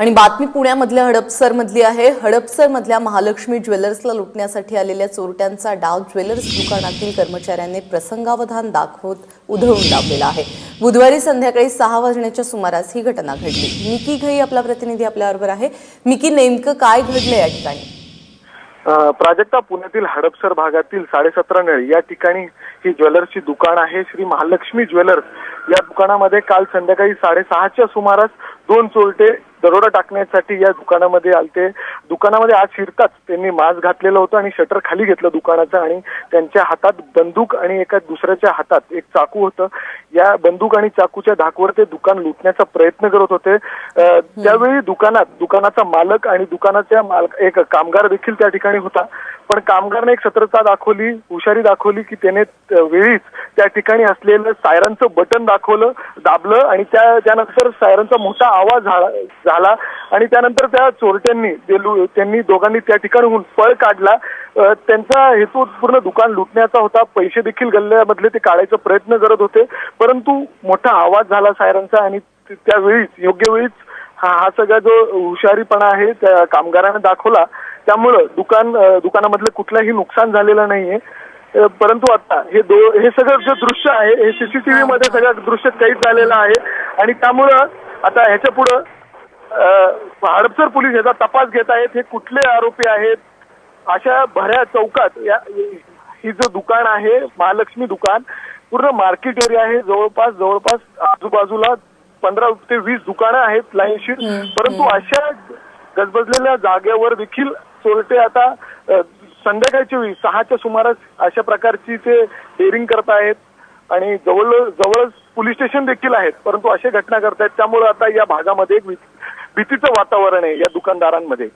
आणि बातमी पुण्यामधल्या हडपसर मधली आहे। हडपसर मधल्या महालक्ष्मी ज्वेलर्सला लुटण्यासाठी आलेल्या चोरट्यांचा डाव ज्वेलर्स दुकानातील कर्मचाऱ्यांनी प्रसंगावधान दाखवत उधळून लावलेला आहे। बुधवारी संध्याकाळी 6 वाजण्याच्या सुमारास ही घटना घडली। मिकी घई आपला प्रतिनिधी आपल्याबरोबर आहे। मिकी, नेमकं काय घडलं या ठिकाणी? प्राजक्ता, पुण्यातील हडपसर भागातील 17.5 नळी या ठिकाणी ही ज्वेलर्सची दुकान आहे। श्री महालक्ष्मी ज्वेलर्स या दुकानामध्ये काल संध्याकाळी 6:30च्या सुमारास 2 चोरटे दरोडा टाकण्यासाठी या दुकानामध्ये आलते। दुकानामध्ये आज शिरताच त्यांनी मास्क घातलेलं होतं आणि शटर खाली घेतलं दुकानाचं आणि त्यांच्या हातात बंदूक आणि एका दुसऱ्याच्या हातात एक चाकू होतं। या बंदूक आणि चाकूच्या धाकवर ते दुकान लुटण्याचा प्रयत्न करत होते। त्यावेळी दुकानाचा मालक आणि दुकानाच्या एक कामगार देखील त्या ठिकाणी होता। पण कामगारने एक सतर्कता दाखवली, हुशारी दाखवली की त्याने वेळीच त्या ठिकाणी असलेलं सायरनचं बटन दाबलं आणि त्यानंतर सायरनचा मोठा आवाज झाला आणि त्यानंतर त्या चोरट्यांनी दोघांनी त्या ठिकाणाहून पळ काढला। त्यांचा हेतू पूर्ण दुकान लुटण्याचा होता। पैसे देखील गल्ल्यामधले ते काढायचा प्रयत्न करत होते, परंतु मोठा आवाज झाला सायरनचा आणि त्यावेळीच योग्य वेळीच हा सगळा जो हुशारीपणा आहे त्या कामगारांना दाखवला। त्यामुळे दुकानामधलं कुठलंही नुकसान झालेलं नाहीये। परंतु आता हे सगळं जे दृश्य आहे हे सीसीटीव्ही मध्ये सगळं दृश्य कैद झालेलं आहे आणि त्यामुळं आता ह्याच्या पुढे हडपसर पोलीस याचा तपास घेत आहेत। हे कुठले आरोपी आहेत? अशा भऱ्या चौकात ही जो दुकान आहे महालक्ष्मी दुकान पूर्ण मार्केट एरिया आहे। जवळपास आजूबाजूला 15 ते 20 दुकानं आहेत लाईनशीर, परंतु अशा गजबजलेल्या जागेवर देखील चोरटे आता संध्याकाळच्या वेळी 6च्या सुमारास अशा प्रकारची ते डेअरिंग करत आहेत आणि जवळच पोलीस स्टेशन देखील आहेत, परंतु अशा घटना करतायत। त्यामुळे आता या भागामध्ये एक भीतीचं वातावरण आहे या दुकानदारांमध्ये।